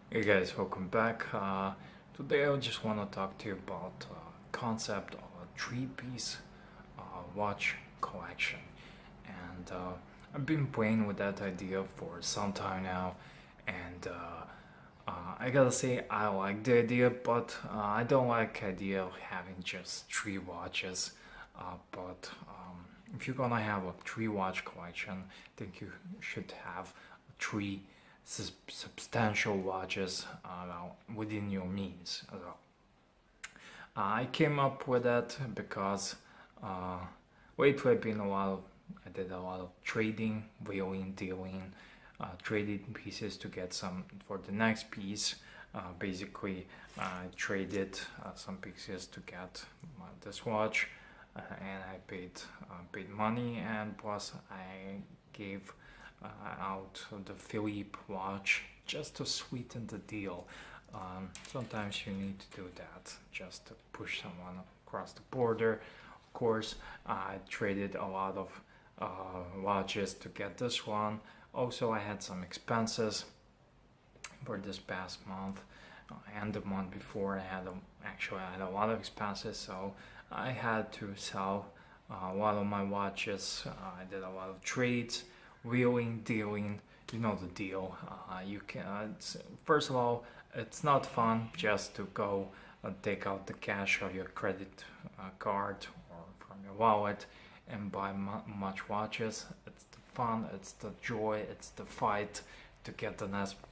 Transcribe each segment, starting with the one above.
Hey guys, welcome back. Today I just want to talk to you about concept of a three-piece watch collection, and I've been playing with that idea for some time now, and I gotta say I like the idea, but I don't like the idea of having just three watches. But if you're gonna have a three-watch collection, I think you should have three substantial watches within your means as well. I came up with that because lately I did a lot of trading, wheeling, dealing, traded pieces to get some for the next piece. Basically, I traded some pieces to get this watch, and I paid money, and plus I gave out the Philippe watch just to sweeten the deal. Sometimes you need to do that just to push someone across the border. Of course, I traded a lot of watches to get this one. Also, I had some expenses for this past month and the month before. Actually I had a lot of expenses, so I had to sell a lot of my watches. I did a lot of trades, wheeling, dealing. You know the deal. You can first of all, it's not fun just to go take out the cash of your credit card or from your wallet and buy much watches. It's the fun, it's the joy, it's the fight to get the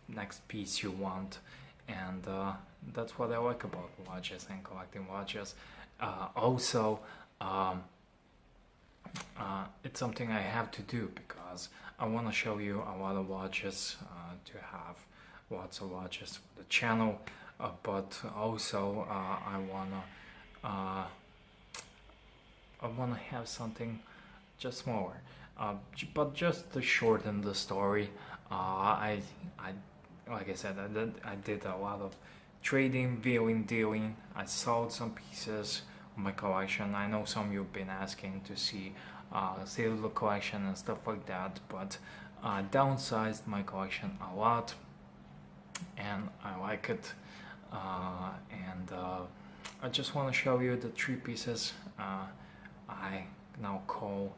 next piece you want, and that's what I like about watches and collecting watches. Also, it's something I have to do because I want to show you a lot of watches, to have lots of watches for the channel, but also I wanna have something just smaller. But just to shorten the story, I like I said, I did a lot of trading, viewing, dealing. I sold some pieces of my collection. I know some of you've been asking to see save the collection and stuff like that, but I downsized my collection a lot, and I like it. And I just want to show you the three pieces I now call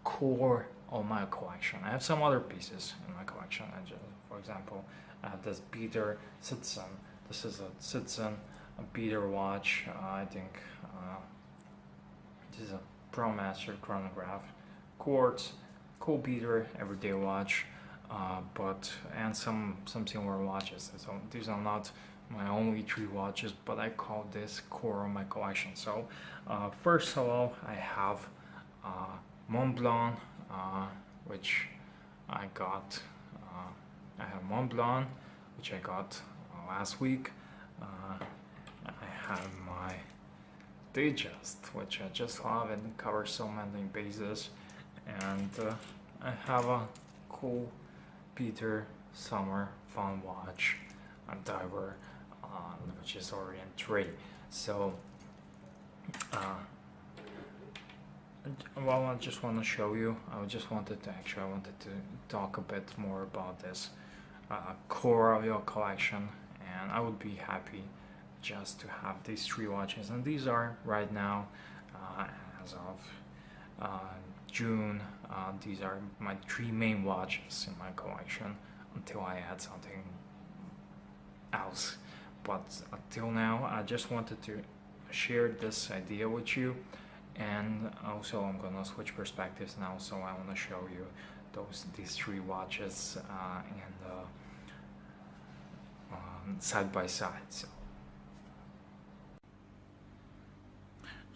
core of my collection. I have some other pieces in my collection. For example, I have this beater Citizen. This is a Citizen, a beater watch. I think this is a ProMaster chronograph, quartz, cool beater, everyday watch. But and some similar watches. So these are not my only three watches, but I call this core of my collection. So first of all, I have Montblanc, which I got. I have Montblanc, which I got last week. I have my Datejust, which I just love and covers so many bases, and I have a cool Peter Summer Fun Watch, a diver, which is Orient 3. So, well, I just want to show you. I wanted to talk a bit more about this core of your collection, and I would be happy just to have these three watches. And these are right now, as of June. These are my three main watches in my collection until I add something else. But until now, I just wanted to share this idea with you, and also I'm gonna switch perspectives now. So I want to show you these three watches and side by side.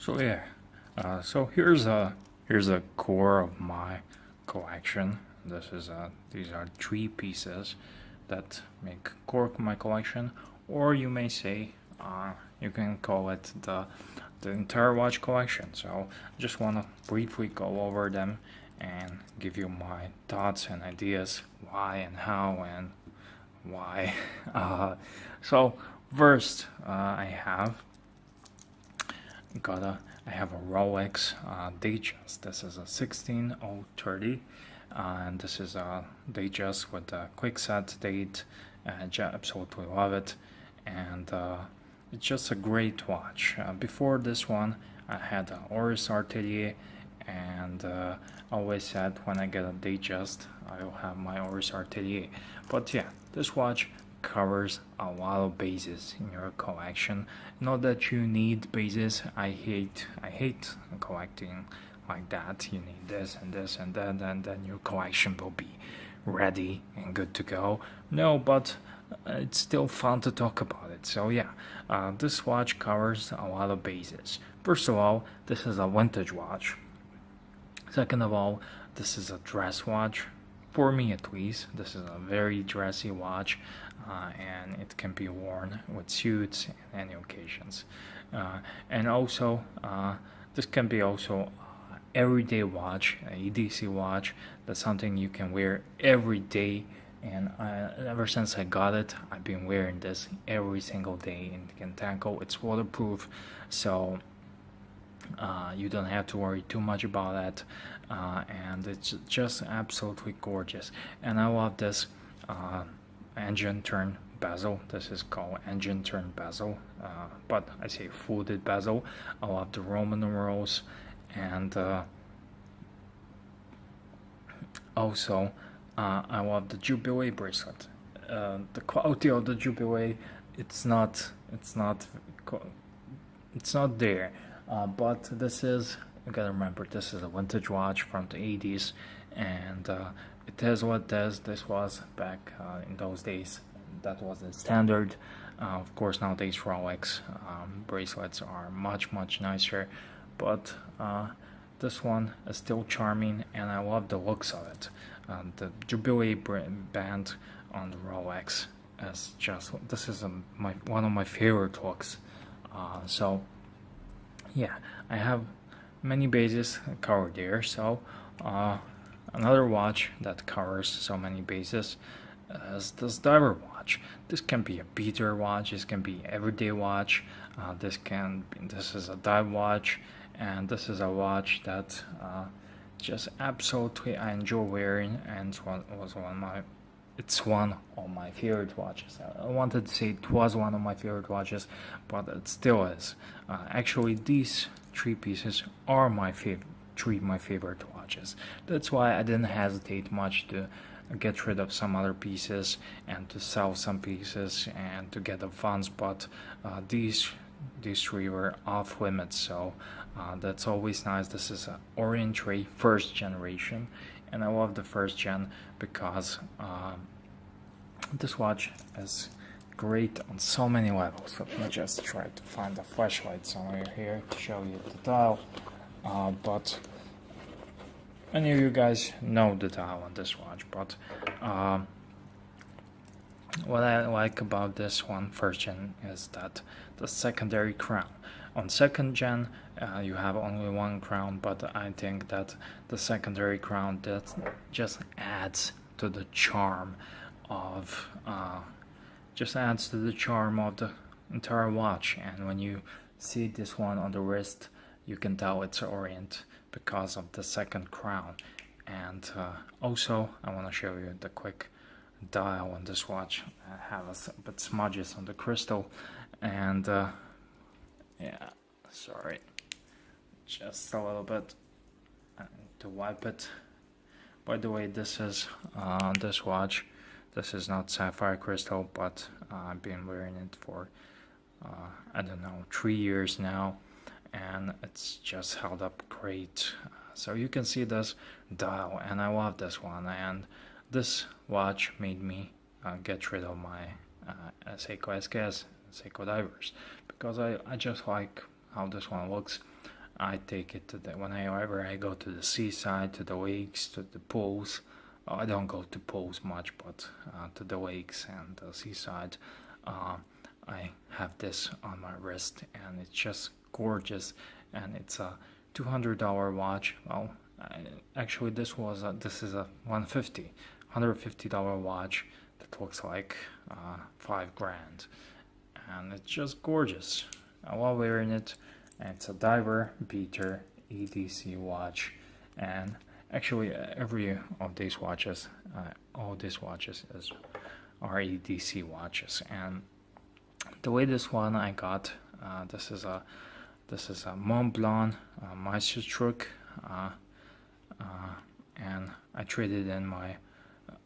So yeah, so here's a core of my collection. These are three pieces that make core of my collection, or you may say you can call it the entire watch collection. So I just want to briefly go over them and give you my thoughts and ideas, why and how and why. So first, I have a Rolex Datejust. This is a 16030, and this is a Datejust with a quick set date I absolutely love it, and it's just a great watch. Before this one, I had an Oris Artelier, and I always said when I get a Datejust, I'll have my Oris Artelier. But yeah, this watch covers a lot of bases in your collection. Not that you need bases. I hate collecting like that. You need this and this and that, and then your collection will be ready and good to go. No, but it's still fun to talk about it. So yeah, this watch covers a lot of bases. First of all, this is a vintage watch. Second of all, this is a dress watch. For me at least, this is a very dressy watch, and it can be worn with suits and any occasions. And also, this can be also everyday watch, an EDC watch. That's something you can wear every day. And ever since I got it, I've been wearing this every single day in Kentango. It's waterproof, so you don't have to worry too much about that, and it's just absolutely gorgeous. And I love this engine turn bezel. This is called engine turn bezel, but I say folded bezel. I love the Roman numerals, and also I love the Jubilee bracelet. The quality of the Jubilee, it's not there. But this is, you gotta remember, this is a vintage watch from the 80s, and it is what it is. This was back in those days. That was the standard. Of course, nowadays Rolex bracelets are much nicer, but this one is still charming, and I love the looks of it. The Jubilee band on the Rolex is just, this is one of my favorite looks. So yeah, I have many bases covered there. So another watch that covers so many bases is this diver watch. This can be a beater watch, this can be everyday watch, this is a dive watch, and this is a watch that just absolutely I enjoy wearing, and it's one of my favorite watches. I wanted to say it was one of my favorite watches, but it still is. Actually, these three pieces are my favorite watches. That's why I didn't hesitate much to get rid of some other pieces and to sell some pieces and to get the funds. But these three were off limits, so that's always nice. This is an Orient Ray first generation, and I love the first gen because this watch is great on so many levels. Let me just try to find a flashlight somewhere here to show you the dial, but many of you guys know the dial on this watch. But what I like about this one first gen is that the secondary crown. On second gen, you have only one crown, but I think that the secondary crown that just adds to the charm of the entire watch. And when you see this one on the wrist, you can tell it's Orient because of the second crown. And also, I want to show you the quick dial on this watch. I have a bit smudges on the crystal, and yeah, sorry, just a little bit to wipe it. By the way, this is this watch. This is not sapphire crystal, but I've been wearing it for I don't know, 3 years now, and it's just held up great. So you can see this dial, and I love this one. And this watch made me get rid of my Seiko SKS, Seiko Divers, because I just like how this one looks. I take it to whenever I go to the seaside, to the lakes, to the pools. I don't go to pools much, but to the lakes and the seaside, I have this on my wrist, and it's just gorgeous. And it's a $200 watch. Well, actually, this is a $150 watch that looks like $5,000, and it's just gorgeous. I love wearing it. And it's a diver beater EDC watch, and actually every of these watches, all these watches is are EDC watches. And the latest one I got, this is a Montblanc Meisterstück, and I traded in my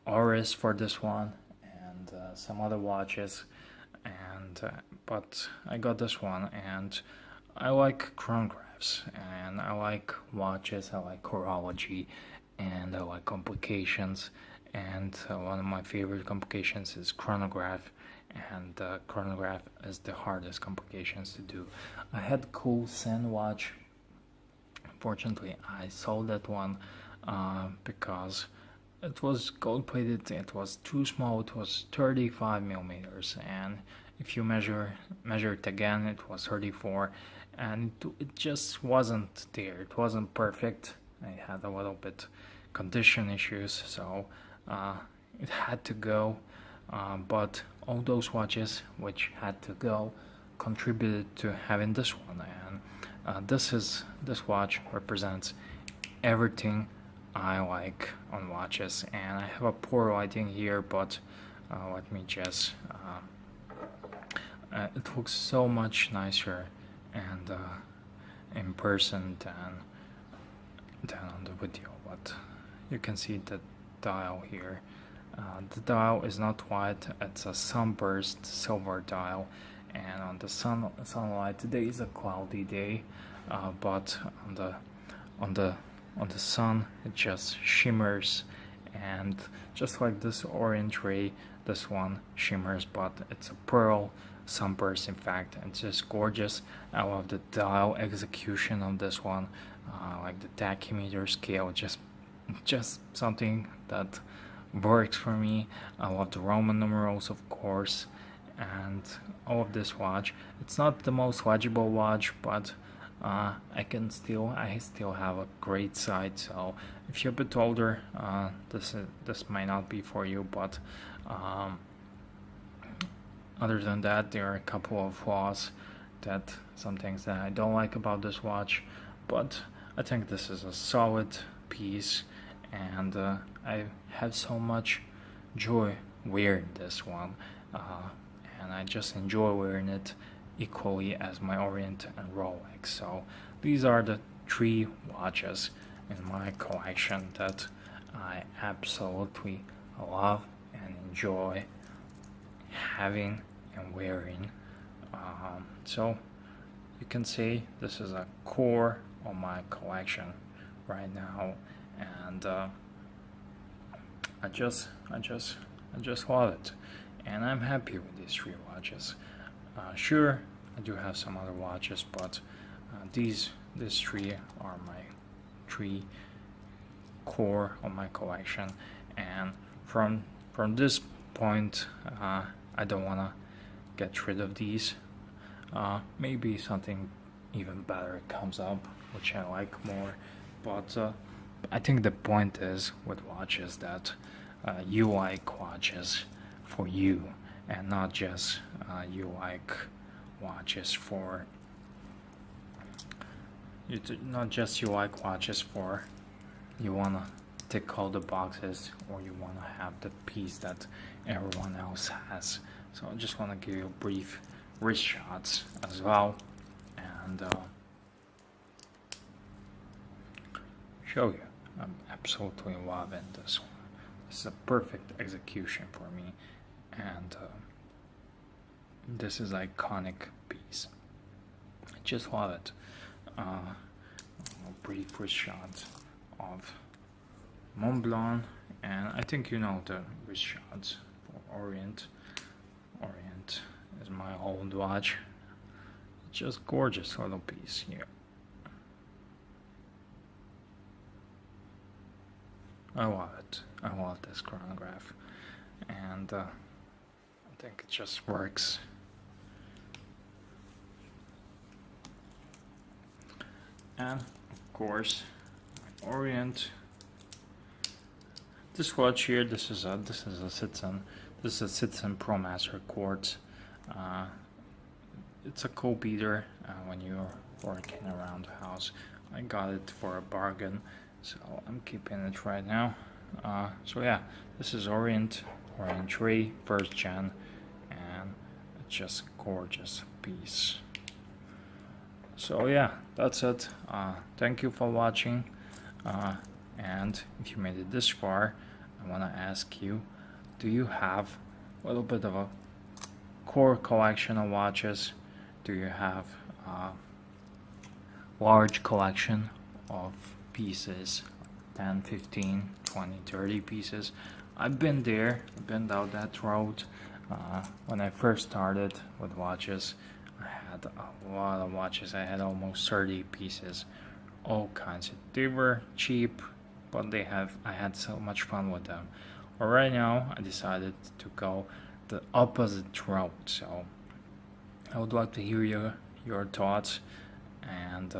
Oris for this one and some other watches, and but I got this one, and I like chronographs, and I like watches, I like horology, and I like complications, and one of my favorite complications is chronograph, and chronograph is the hardest complications to do. I had cool Sen watch. Unfortunately, I sold that one because it was gold plated, it was too small, it was 35 millimeters, and if you measure it again, it was 34, and it just wasn't there, it wasn't perfect. I had a little bit condition issues, so it had to go, but all those watches which had to go contributed to having this one, and this watch represents everything I like on watches. And I have a poor lighting here, but let me just it looks so much nicer and in person than on the video, but you can see the dial here. The dial is not white, it's a sunburst silver dial, and on the sunlight, today is a cloudy day, but on the sun it just shimmers, and just like this orange ray, this one shimmers, but it's a pearl sunburst. In fact, it's just gorgeous. I love the dial execution of this one, like the tachymeter scale, just something that works for me. I love the Roman numerals, of course, and all of this watch. It's not the most legible watch, but I still have a great sight. So if you're a bit older, this might not be for you. But other than that, there are a couple of flaws, some things that I don't like about this watch. But I think this is a solid piece, and I have so much joy wearing this one, and I just enjoy wearing it equally as my Orient and Rolex. So these are the 3 watches in my collection that I absolutely love and enjoy having and wearing. So you can say this is a core of my collection right now, and I just love it, and I'm happy with these 3 watches. Sure, I do have some other watches, but these 3 are my 3 core of my collection, and from this point, I don't wanna get rid of these. Maybe something even better comes up, which I like more, but I think the point is with watches that you like watches for you, and not just you like watches for you wanna tick all the boxes, or you wanna have the piece that everyone else has. So I just wanna give you brief wrist shots as well, and show you I'm absolutely loving this one. This is a perfect execution for me, and this is an iconic piece. I just love it. A brief wrist shot of Montblanc, and I think you know the wrist shots for Orient. Orient is my old watch. It's just gorgeous little piece here. I love it. I love this chronograph, and I think it just works. And of course, my Orient. This watch here, this is a Citizen. This is a Citizen ProMaster Quartz. It's a cool beater when you're working around the house. I got it for a bargain, so I'm keeping it right now. So yeah, this is Orient Orin 3 first gen, and it's just gorgeous piece. So yeah, that's it. Thank you for watching, and if you made it this far, I want to ask you, do you have a little bit of a core collection of watches? Do you have a large collection of pieces, 10, 15, 20, 30 pieces? I've been there, I've been down that road. When I first started with watches, I had a lot of watches. I had almost 30 pieces, all kinds of. They were cheap, but I had so much fun with them. But right now, I decided to go the opposite route. So I would like to hear your thoughts, and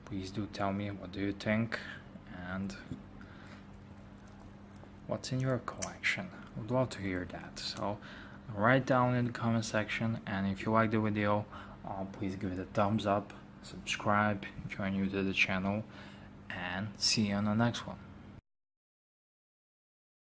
please do tell me, what do you think, and what's in your collection. I would love to hear that. So write down in the comment section, and if you like the video, please give it a thumbs up, subscribe if you are new to the channel, and see you on the next one.